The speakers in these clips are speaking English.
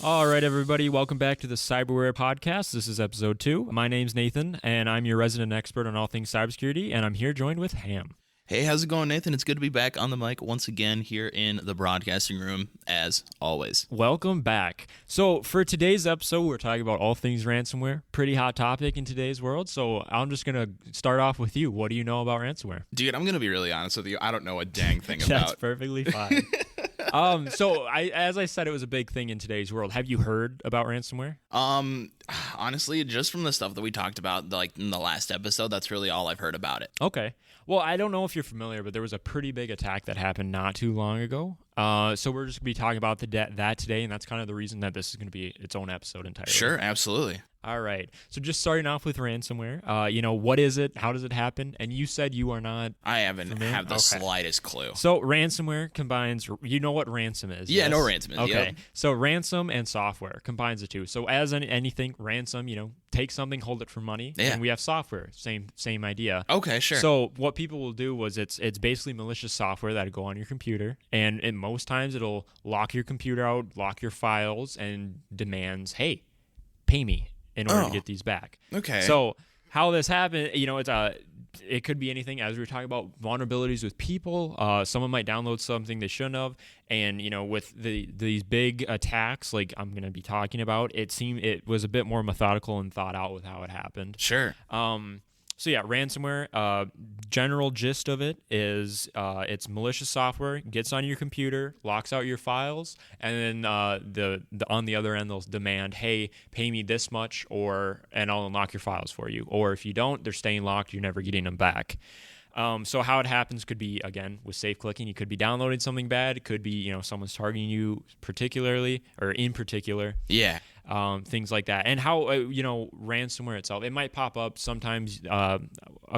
All right, everybody, welcome back to the CyberAware podcast. This is episode 2. My name's Nathan, and I'm your resident expert on all things cybersecurity, and I'm here joined with Ham. Hey, how's it going, Nathan? It's good to be back on the mic once again here in the broadcasting room, as always. Welcome back. So for today's episode, we're talking about all things ransomware. Pretty hot topic in today's world, so I'm just going to start off with you. What do you know about ransomware? Dude, I'm going to be really honest with you. I don't know a dang thing about. That's perfectly fine. As I said, it was a big thing in today's world. Have you heard about ransomware? Honestly, just from the stuff that we talked about, like in the last episode, that's really all I've heard about it. Okay. Well, I don't know if you're familiar, but there was a pretty big attack that happened not too long ago. So we're just going to be talking about that today, and that's kind of the reason that this is going to be its own episode entirely. Sure, absolutely. All right. So just starting off with ransomware, what is it? How does it happen? And you said you are not. I haven't have the slightest clue. So ransomware combines, you know what ransom is? Yeah, yes? no ransom is. Okay. Yep. So ransom and software combines the two. So as anything, ransom, take something, hold it for money. Yeah. And we have software, same idea. Okay, sure. So what people will do was it's basically malicious software that'll go on your computer, and most times it'll lock your computer out, lock your files, and demands, hey, pay me in order to get these back. Okay. So how this happened, it could be anything. As we were talking about vulnerabilities with people, someone might download something they shouldn't have, and with these big attacks like I'm going to be talking about, it was a bit more methodical and thought out with how it happened. Sure. So yeah, ransomware, general gist of it is it's malicious software, gets on your computer, locks out your files, and then on the other end they'll demand, hey, pay me this much, and I'll unlock your files for you. Or if you don't, they're staying locked, you're never getting them back. So how it happens could be, again, with safe clicking. You could be downloading something bad. It could be, someone's targeting you particularly or in particular. Yeah. Things like that. And how, ransomware itself, it might pop up. Sometimes a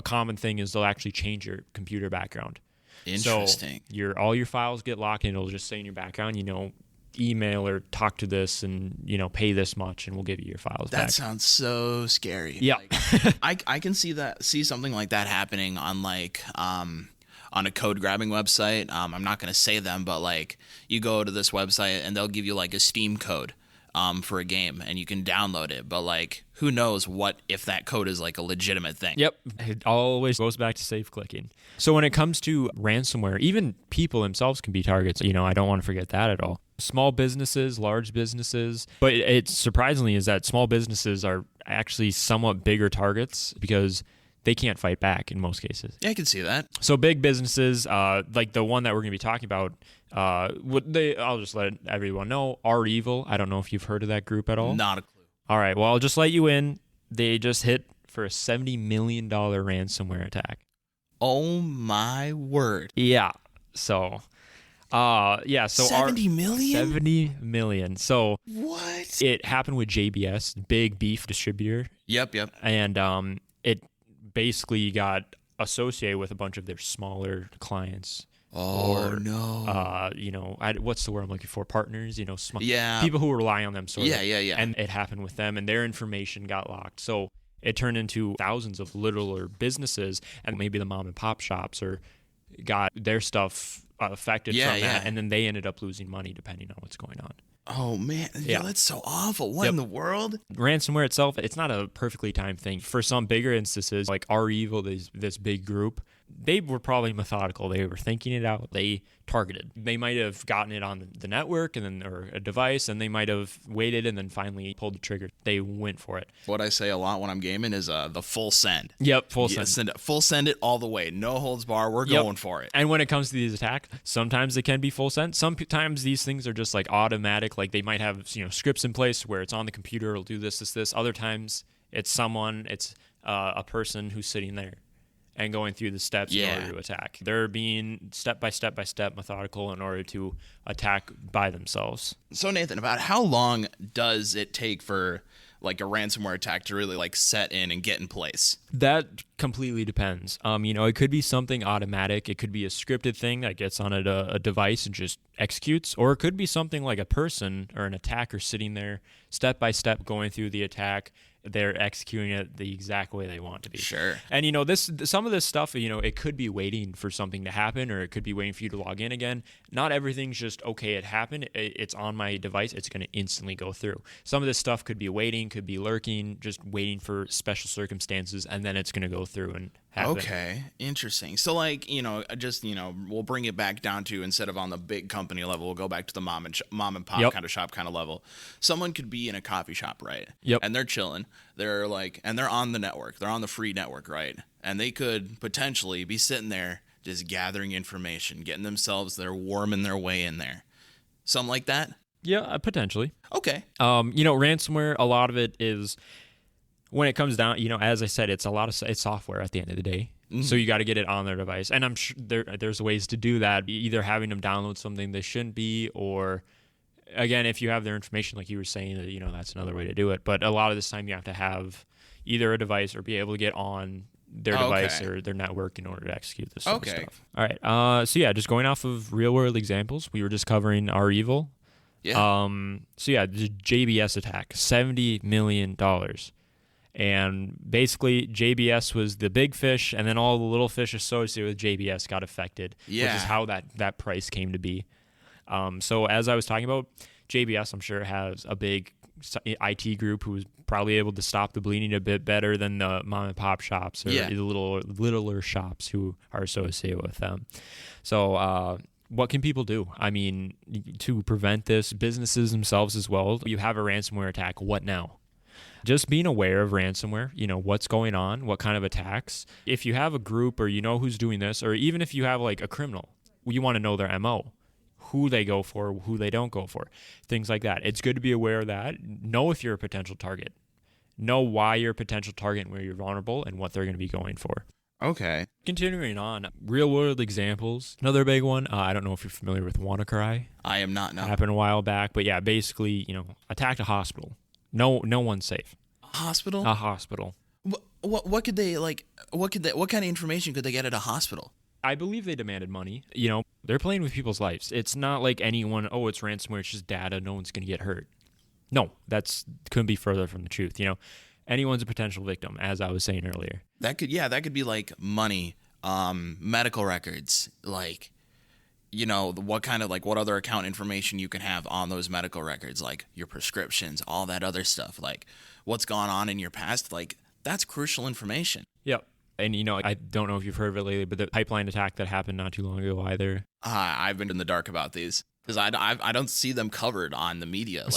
common thing is they'll actually change your computer background. Interesting. So all your files get locked and it'll just say in your background, email or talk to this and pay this much and we'll give you your files back. That sounds so scary. Yeah. I can see something like that happening on on a code grabbing website. I'm not going to say them, but you go to this website and they'll give you a Steam code for a game and you can download it, but who knows if that code is a legitimate thing. Yep. It always goes back to safe clicking. So when it comes to ransomware, even people themselves can be targets. I don't want to forget that at all. Small businesses, large businesses, but it surprisingly is that small businesses are actually somewhat bigger targets because they can't fight back in most cases. Yeah, I can see that. So big businesses, like the one that we're going to be talking about, I'll just let everyone know, REvil. I don't know if you've heard of that group at all. Not a clue. All right, well, I'll just let you in. They just hit for a $70 million ransomware attack. Oh my word. Yeah. So, so 70 million? 70 million. So what? It happened with JBS, big beef distributor. Yep. And it basically got associated with a bunch of their smaller clients. Oh, no. What's the word I'm looking for? Partners, yeah. People who rely on them. Yeah. And it happened with them, and their information got locked. So it turned into thousands of littler businesses, and maybe the mom and pop shops got their stuff affected from that, and then they ended up losing money depending on what's going on. Oh, man. Yeah, that's so awful. What in the world? Ransomware itself, it's not a perfectly timed thing. For some bigger instances, like REvil, this big group, they were probably methodical. They were thinking it out. They targeted. They might have gotten it on the network or a device, and they might have waited and then finally pulled the trigger. They went for it. What I say a lot when I'm gaming is the full send. Yep, full send. Full send it all the way. No holds bar. We're going for it. And when it comes to these attacks, sometimes they can be full send. Sometimes these things are just automatic. They might have scripts in place where it's on the computer. It'll do this. Other times it's a person who's sitting there and going through the steps in order to attack. They're being step by step methodical in order to attack by themselves. So Nathan, about how long does it take for a ransomware attack to really set in and get in place? That completely depends. It could be something automatic. It could be a scripted thing that gets on a device and just executes, or it could be something like a person or an attacker sitting there step by step going through the attack they're executing it the exact way they want to be. Sure. And some of this stuff, it could be waiting for something to happen, or it could be waiting for you to log in again. Not everything's just, okay, it happened, it's on my device, it's going to instantly go through. Some of this stuff could be waiting, could be lurking, just waiting for special circumstances, and then it's going to go through and happen. Okay, interesting. So we'll bring it back down to, instead of on the big company level, we'll go back to the mom and pop kind of shop kind of level. Someone could be in a coffee shop, right? Yep. And they're chilling. They're on the network. They're on the free network, right? And they could potentially be sitting there just gathering information, getting themselves, they're warming their way in there. Something like that? Yeah, potentially. Okay. Ransomware, a lot of it is, when it comes down, as I said, it's it's software at the end of the day. Mm-hmm. So you got to get it on their device. And I'm sure there's ways to do that, either having them download something they shouldn't be, or, again, if you have their information, like you were saying, that's another way to do it. But a lot of this time you have to have either a device or be able to get on their device or their network in order to execute this sort of stuff. All right. Just going off of real world examples, we were just covering REvil. Yeah. The JBS attack, $70 million. And basically, JBS was the big fish, and then all the little fish associated with JBS got affected, which is how that price came to be. So as I was talking about, JBS, I'm sure, has a big IT group who was probably able to stop the bleeding a bit better than the mom and pop shops or the littler shops who are associated with them. So what can people do? I mean, to prevent this, businesses themselves as well. You have a ransomware attack. What now? Just being aware of ransomware, what's going on, what kind of attacks. If you have a group, or who's doing this, or even if you have like a criminal, you want to know their MO, who they go for, who they don't go for, things like that. It's good to be aware of that. Know if you're a potential target. Know why you're a potential target and where you're vulnerable and what they're going to be going for. Okay. Continuing on, real world examples. Another big one. I don't know if you're familiar with WannaCry. I am not. No. Happened a while back, but yeah, basically, attacked a hospital. No one's safe. A hospital? A hospital. What could they like? What kind of information could they get at a hospital? I believe they demanded money. They're playing with people's lives. It's not like anyone, it's ransomware, it's just data, no one's going to get hurt. No, couldn't be further from the truth. Anyone's a potential victim, as I was saying earlier. That could be like money, medical records, like, what kind of, like, what other account information you can have on those medical records, like your prescriptions, all that other stuff, like what's gone on in your past, like that's crucial information. Yep. And, I don't know if you've heard of it lately, but the pipeline attack that happened not too long ago either. I've been in the dark about these because I don't see them covered on the media. Like,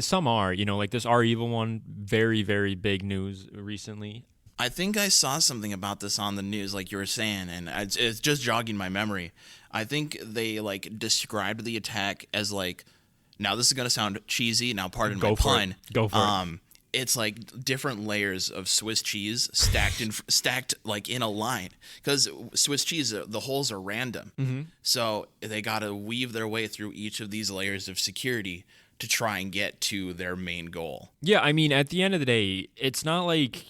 some are, like this REvil one, very, very big news recently. I think I saw something about this on the news, like you were saying, and it's just jogging my memory. I think they described the attack as now this is gonna sound cheesy. Now, pardon my pun. Go for it. It's like different layers of Swiss cheese stacked in a line, because Swiss cheese, the holes are random. Mm-hmm. So they got to weave their way through each of these layers of security to try and get to their main goal. Yeah, I mean, at the end of the day, it's not like,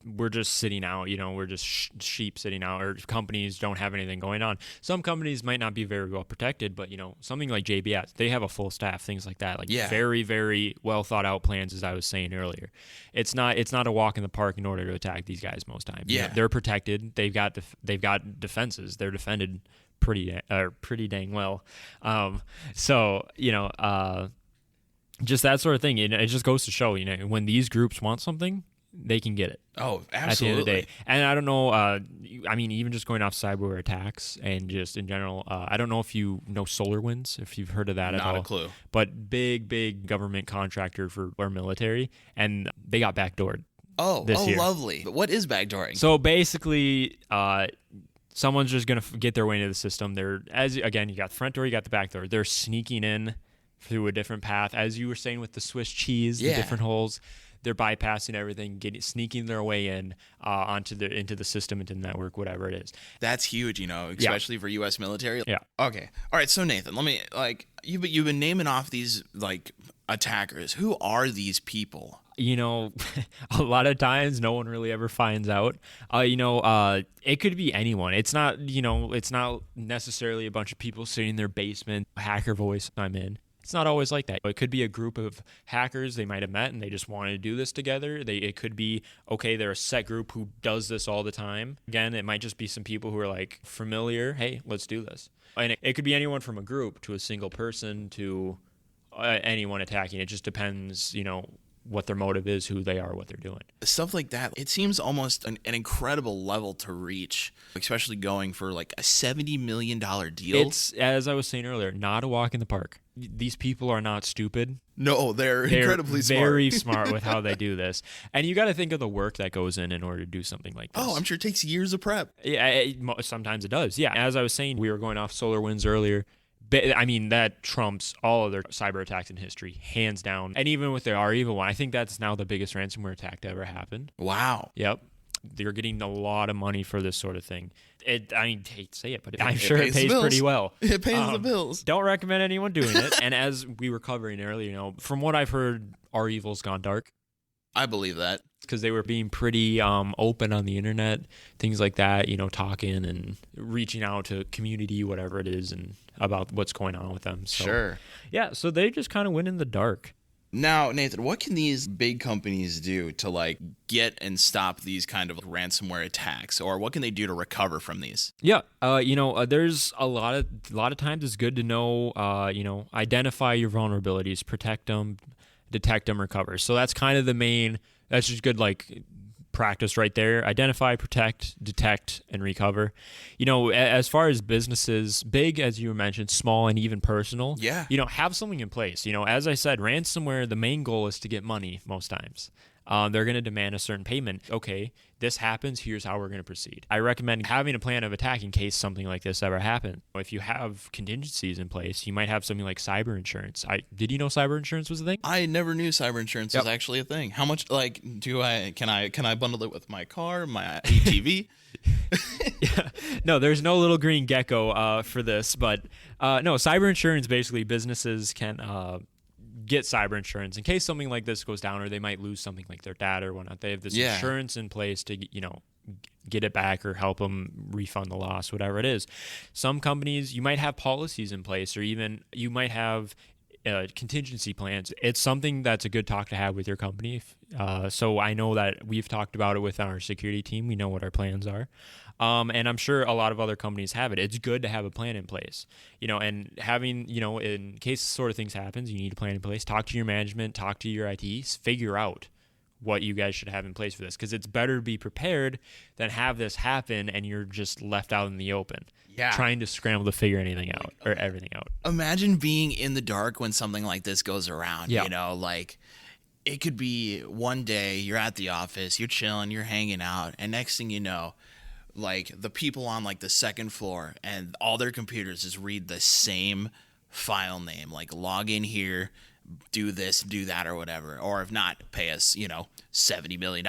we're just sitting out, we're just sheep sitting out, or companies don't have anything going on. Some companies might not be very well protected, but, something like JBS, they have a full staff, things like that. Very, very well thought out plans, as I was saying earlier. It's not a walk in the park in order to attack these guys most times. Yeah. They're protected. They've got defenses. They're defended pretty dang well. Just that sort of thing. It just goes to show, when these groups want something, they can get it. Oh, absolutely. At the end of the day. And I don't know, even just going off CyberAware attacks and just in general, I don't know if you know SolarWinds, if you've heard of that at all. Not a clue. But big government contractor for our military, and they got backdoored. This year. Lovely. But what is backdooring? So basically, someone's just going to get their way into the system. You got the front door, you got the back door. They're sneaking in through a different path. As you were saying with the Swiss cheese, the different holes. They're bypassing everything, sneaking their way in into the system, into the network, whatever it is. That's huge, especially for U.S. military. Yeah. Okay. All right. So Nathan, let me you've been naming off these attackers. Who are these people? A lot of times no one really ever finds out. It could be anyone. It's not necessarily a bunch of people sitting in their basement. Hacker voice, I'm in. It's not always like that. It could be a group of hackers they might have met and they just wanted to do this together. It could be, okay, they're a set group who does this all the time. Again, it might just be some people who are like familiar. Hey, let's do this. And it could be anyone from a group to a single person to anyone attacking. It just depends, what their motive is, who they are, what they're doing. Stuff like that, it seems almost an incredible level to reach, especially going for like a $70 million deal. It's, as I was saying earlier, not a walk in the park. These people are not stupid. No, they're incredibly smart. Very smart with how they do this. And you got to think of the work that goes in order to do something like this. Oh, I'm sure it takes years of prep. Yeah, sometimes it does. Yeah, as I was saying, we were going off SolarWinds earlier. I mean, that trumps all other cyber attacks in history, hands down. And even with the REvil one, I think that's now the biggest ransomware attack to ever happen. Wow. Yep. They're getting a lot of money for this sort of thing. I hate to say it, but I'm sure it pays pretty well. It pays the bills. Don't recommend anyone doing it. And as we were covering earlier, from what I've heard, REvil's gone dark. I believe that. Because they were being pretty open on the internet, things like that, talking and reaching out to community, whatever it is, and about what's going on with them. So, sure. Yeah, so they just kind of went in the dark. Now, Nathan, what can these big companies do to like get and stop these kind of ransomware attacks, or what can they do to recover from these? Yeah, there's a lot of times it's good to know, identify your vulnerabilities, protect them, detect them, recover. So that's kind of the main. That's just good, like, practice right there. Identify, protect, detect, and recover. As far as businesses, big, as you mentioned, small, and even personal, have something in place. As I said, ransomware, the main goal is to get money most times. They're going to demand a certain payment. Okay, this happens. Here's how we're going to proceed. I recommend having a plan of attack in case something like this ever happens. If you have contingencies in place, you might have something like cyber insurance. Did you know cyber insurance was a thing? I never knew cyber insurance was actually a thing. How much can I bundle it with my car, my ATV? Yeah. No, there's no little green gecko for this, but no, cyber insurance, basically businesses can get cyber insurance in case something like this goes down, or they might lose something like their data or whatnot. They have this insurance in place to get it back or help them refund the loss, whatever it is. Some companies, you might have policies in place, or even you might have contingency plans. It's something that's a good talk to have with your company. So I know that we've talked about it with our security team. We know what our plans are. And I'm sure a lot of other companies have it. It's good to have a plan in place, and having, in case sort of things happens, you need a plan in place. Talk to your management, talk to your IT, figure out what you guys should have in place for this, because it's better to be prepared than have this happen and you're just left out in the open. Yeah. Trying to scramble to figure anything out or everything out. Imagine being in the dark when something like this goes around, like it could be one day you're at the office, you're chilling, you're hanging out, and next thing you know, like the people on like the second floor and all their computers just read the same file name, like log in here, do this, do that, or whatever. Or if not, pay us, $70 million.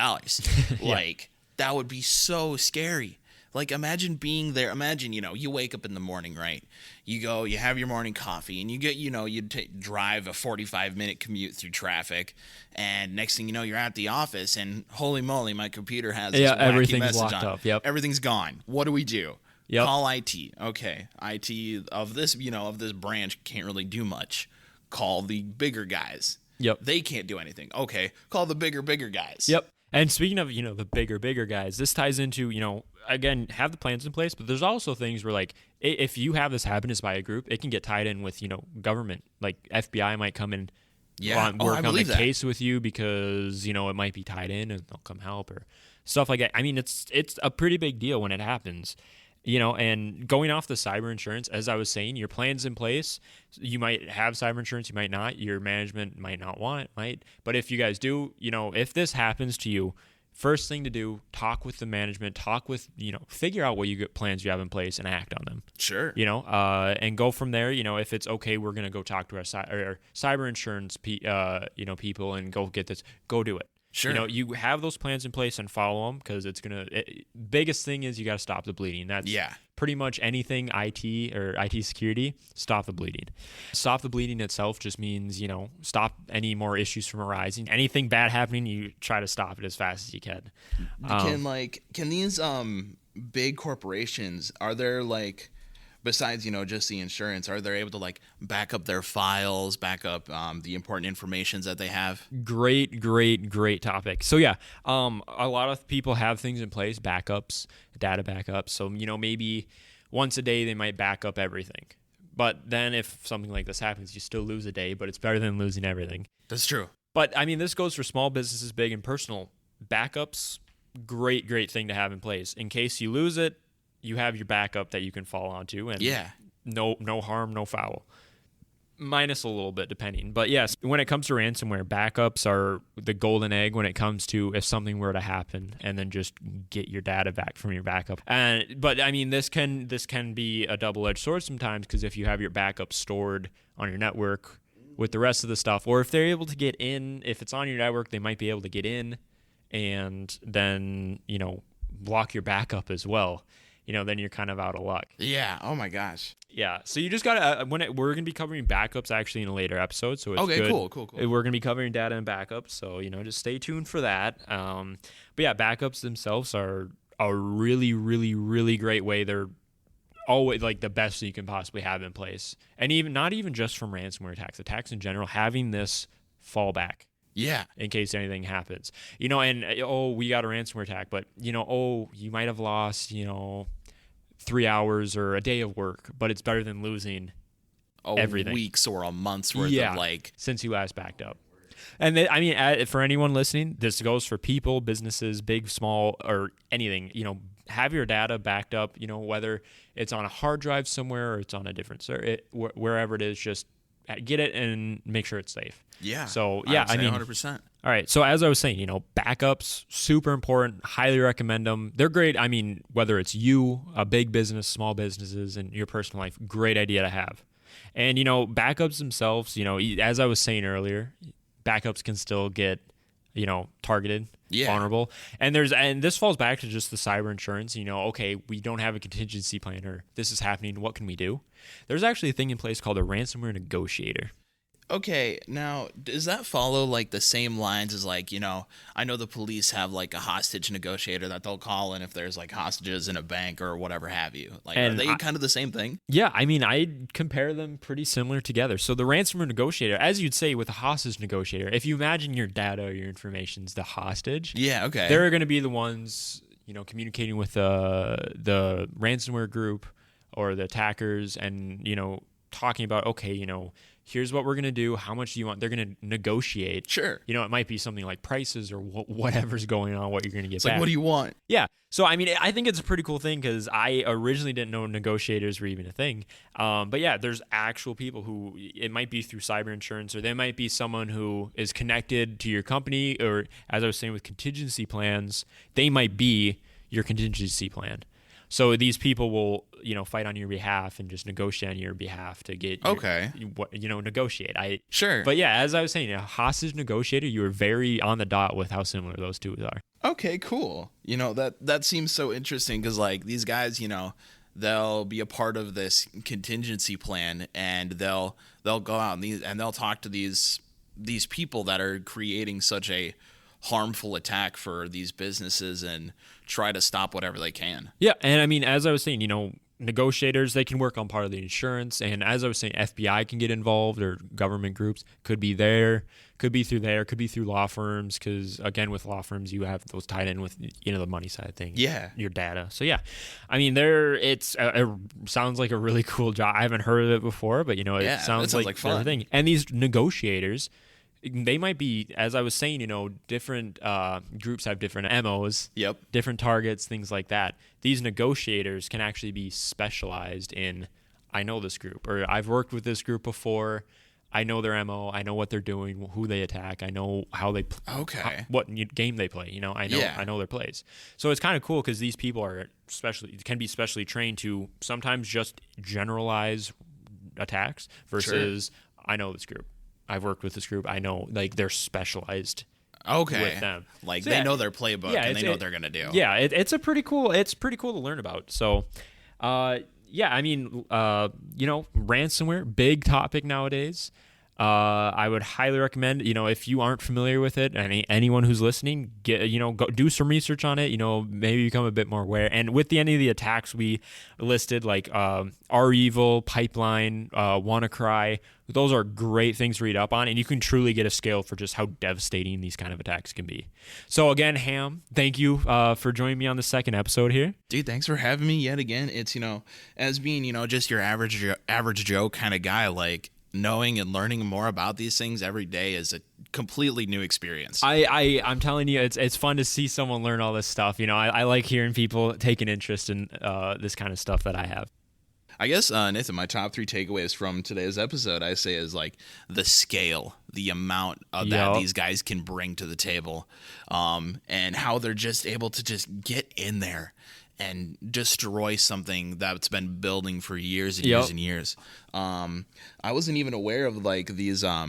Like that would be so scary. Like, imagine being there. Imagine, you wake up in the morning, right? You go, you have your morning coffee, and you get, you drive a 45-minute commute through traffic, and next thing you know, you're at the office, and holy moly, my computer has this wacky everything's message locked on. up. Yep. Everything's gone. What do we do? Yep. Call IT. Okay, IT of this, of this branch can't really do much. Call the bigger guys. Yep. They can't do anything. Okay, call the bigger guys. Yep. And speaking of, the bigger guys, this ties into, again, have the plans in place, but there's also things where, like, if you have this happen by a group, it can get tied in with, government. Like, FBI might come and work on the case with you because, it might be tied in and they'll come help or stuff like that. I mean, it's a pretty big deal when it happens. And going off the cyber insurance, as I was saying, your plan's in place. You might have cyber insurance, you might not. Your management might not want it, But if you guys do, if this happens to you, first thing to do, talk with the management, figure out what plans you have in place and act on them. Sure. And go from there. If it's okay, we're going to go talk to our cyber insurance people and go get this, go do it. Sure. You have those plans in place and follow them, because biggest thing is you got to stop the bleeding. That's pretty much anything IT or IT security, stop the bleeding. Stop the bleeding itself just means, stop any more issues from arising. Anything bad happening, you try to stop it as fast as you can. Can these big corporations, are there like besides, just the insurance, are they able to like back up their files, back up the important informations that they have? Great topic. So yeah, a lot of people have things in place, backups, data backups. So, maybe once a day they might back up everything. But then if something like this happens, you still lose a day, but it's better than losing everything. That's true. But I mean, this goes for small businesses, big and personal. Backups, great thing to have in place. In case you lose it, you have your backup that you can fall onto, and no harm, no foul. Minus a little bit depending. But yes, when it comes to ransomware, backups are the golden egg when it comes to if something were to happen, and then just get your data back from your backup. But I mean, this can be a double-edged sword sometimes, because if you have your backup stored on your network with the rest of the stuff, or if they're able to get in, if it's on your network, they might be able to get in and then, block your backup as well. Then you're kind of out of luck. Yeah. Oh my gosh. Yeah. So you just gotta we're gonna be covering backups actually in a later episode. So it's good. Cool. We're gonna be covering data and backups. So just stay tuned for that. But yeah, backups themselves are a really great way. They're always like the best you can possibly have in place, and not even just from ransomware attacks in general. Having this fallback. Yeah. In case anything happens, we got a ransomware attack, but you might have lost, 3 hours or a day of work, but it's better than losing everything. Weeks or a month's worth of since you last backed up. And for anyone listening, this goes for people, businesses, big, small, or anything. Have your data backed up. Whether it's on a hard drive somewhere or it's on a different server, wherever it is, just get it and make sure it's safe. Yeah. So yeah, 100%. All right. So as I was saying, backups, super important. Highly recommend them. They're great. I mean, whether it's you, a big business, small businesses, and your personal life, great idea to have. And backups themselves, as I was saying earlier, backups can still get, targeted, vulnerable. And this falls back to just the cyber insurance. Okay, we don't have a contingency plan, or this is happening. What can we do? There's actually a thing in place called a ransomware negotiator. Okay, now, does that follow, like, the same lines as, like, I know the police have, like, a hostage negotiator that they'll call in if there's, like, hostages in a bank or whatever have you. Like, are they kind of the same thing? Yeah, I mean, I'd compare them pretty similar together. So the ransomware negotiator, as you'd say with a hostage negotiator, if you imagine your data or your information's the hostage, yeah, okay, they're going to be the ones, communicating with the ransomware group or the attackers and, talking about, okay, here's what we're going to do. How much do you want? They're going to negotiate. Sure. It might be something like prices or whatever's going on, what you're going to get it's back. Like, what do you want? Yeah. So, I mean, I think it's a pretty cool thing because I originally didn't know negotiators were even a thing. But yeah, there's actual people who it might be through cyber insurance, or they might be someone who is connected to your company, or as I was saying with contingency plans, they might be your contingency plan. So these people will, fight on your behalf and just negotiate on your behalf to get negotiate. Sure. But yeah, as I was saying, a hostage negotiator, you were very on the dot with how similar those two are. Okay, cool. That seems so interesting because, like, these guys, they'll be a part of this contingency plan, and they'll go out and they'll talk to these people that are creating such a harmful attack for these businesses and try to stop whatever they can. Yeah, and I mean, as I was saying, negotiators, they can work on part of the insurance, and as I was saying, FBI can get involved, or government groups could be through law firms, because again, with law firms, you have those tied in with the money side of things, your data. So yeah, I mean, it sounds like a really cool job. I haven't heard of it before, but it sounds like fun. Everything. And these negotiators, they might be, as I was saying, different groups have different MOs, different targets, things like that. These negotiators can actually be specialized in, I know this group, or I've worked with this group before. I know their MO. I know what they're doing, who they attack. I know how they what game they play. I know their plays. So it's kind of cool because these people can be specially trained to sometimes just generalize attacks versus I know this group. I've worked with this group. I know, like, they're specialized with them. Like, so, they know their playbook, and they know what they're going to do. Yeah, it's pretty cool to learn about. So, yeah, I mean, ransomware, big topic nowadays. I would highly recommend, if you aren't familiar with it, anyone who's listening, go do some research on it, maybe become a bit more aware. And with any of the attacks we listed, like REvil, Pipeline, WannaCry, those are great things to read up on, and you can truly get a scale for just how devastating these kind of attacks can be. So again, Ham, thank you for joining me on the second episode here. Dude, thanks for having me yet again. It's, as being, just your average Joe kind of guy, like, knowing and learning more about these things every day is a completely new experience. I'm telling you, it's fun to see someone learn all this stuff. I like hearing people take an interest in this kind of stuff that I have. I guess, Nathan, my top 3 takeaways from today's episode, I say, is like the scale, the amount of that these guys can bring to the table, and how they're just able to just get in there and destroy something that's been building for years and years and years. I wasn't even aware of like these. I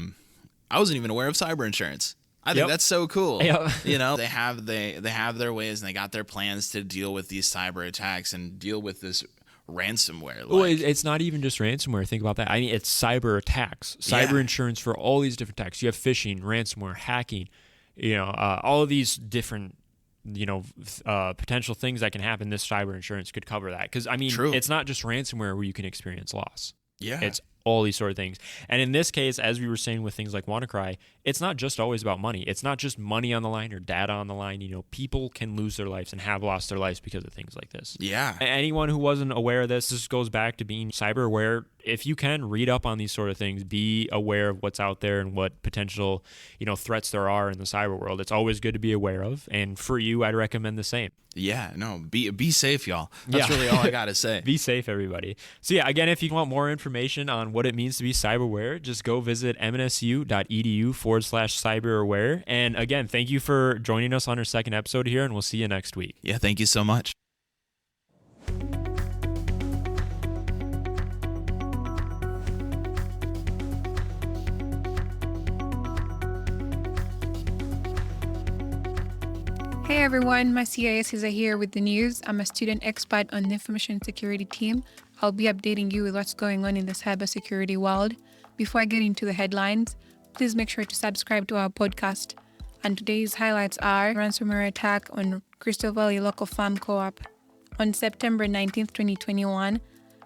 wasn't even aware of cyber insurance. I think that's so cool. They have their ways, and they got their plans to deal with these cyber attacks and deal with this ransomware. Well, it's not even just ransomware. Think about that. I mean, it's cyber attacks, cyber insurance for all these different attacks. You have phishing, ransomware, hacking. All of these different potential things that can happen. This cyber insurance could cover that, because I mean, it's not just ransomware where you can experience loss. It's all these sort of things. And in this case, as we were saying with things like WannaCry, it's not just always about money. It's not just money on the line or data on the line. People can lose their lives and have lost their lives because of things like this. Anyone who wasn't aware of this goes back to being cyber aware. If you can, read up on these sort of things, be aware of what's out there and what potential, threats there are in the cyber world. It's always good to be aware of. And for you, I'd recommend the same. Be safe, y'all. That's really all I got to say. Be safe, everybody. So again, if you want more information on what it means to be cyberware, just go visit mnsu.edu/cyberaware. And again, thank you for joining us on our second episode here, and we'll see you next week. Thank you so much. Hey everyone, my CIS is here with the news. I'm a student expert on the information security team. I'll be updating you with what's going on in the cybersecurity world. Before I get into the headlines, please make sure to subscribe to our podcast. And today's highlights are ransomware attack on Crystal Valley Local Farm Co-op. On September 19th, 2021,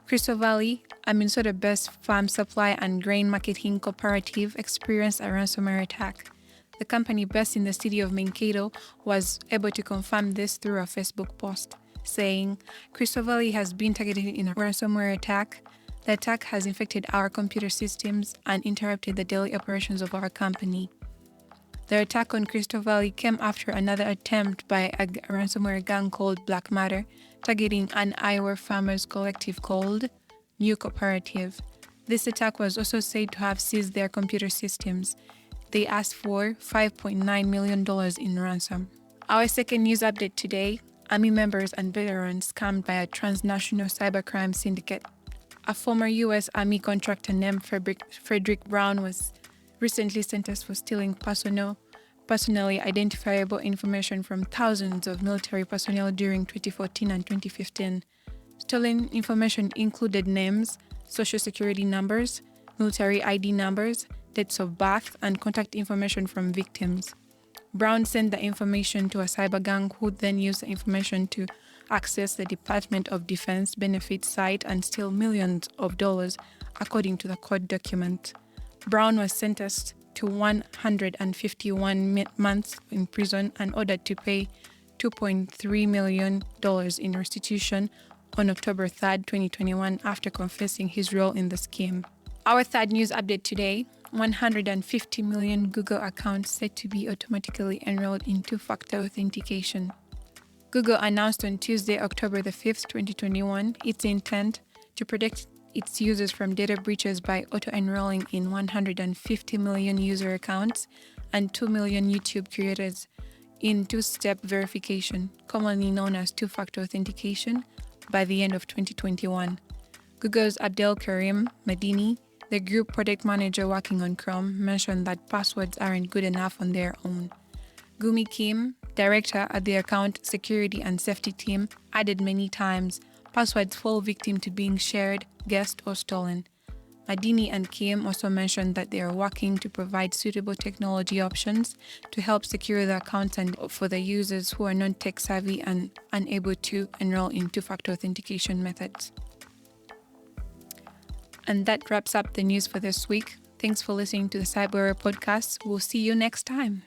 Crystal Valley, a Minnesota-based farm supply and grain marketing cooperative, experienced a ransomware attack. The company based in the city of Mankato was able to confirm this through a Facebook post, saying, "Crystal Valley has been targeted in a ransomware attack. The attack has infected our computer systems and interrupted the daily operations of our company." The attack on Crystal Valley came after another attempt by a ransomware gang called Black Matter, targeting an Iowa farmers collective called New Cooperative. This attack was also said to have seized their computer systems. They asked for $5.9 million in ransom. Our second news update today: Army members and veterans scammed by a transnational cybercrime syndicate. A former U.S. Army contractor named Frederick Brown was recently sentenced for stealing personally identifiable information from thousands of military personnel during 2014 and 2015. Stolen information included names, social security numbers, military ID numbers, dates of birth, and contact information from victims. Brown sent the information to a cyber gang who then used the information to access the Department of Defense benefits site and steal millions of dollars, according to the court document. Brown was sentenced to 151 months in prison and ordered to pay $2.3 million in restitution on October 3rd, 2021, after confessing his role in the scheme. Our third news update today: 150 million Google accounts set to be automatically enrolled in two-factor authentication. Google announced on Tuesday, October the 5th, 2021, its intent to protect its users from data breaches by auto-enrolling in 150 million user accounts and 2 million YouTube creators in two-step verification, commonly known as two-factor authentication, by the end of 2021. Google's Abdel Karim Madini, the group product manager working on Chrome, mentioned that passwords aren't good enough on their own. Gumi Kim, director at the account security and safety team, added many times, passwords fall victim to being shared, guessed, or stolen. Adini and Kim also mentioned that they are working to provide suitable technology options to help secure the accounts and for the users who are non-tech savvy and unable to enroll in two-factor authentication methods. And that wraps up the news for this week. Thanks for listening to the CyberAware podcast. We'll see you next time.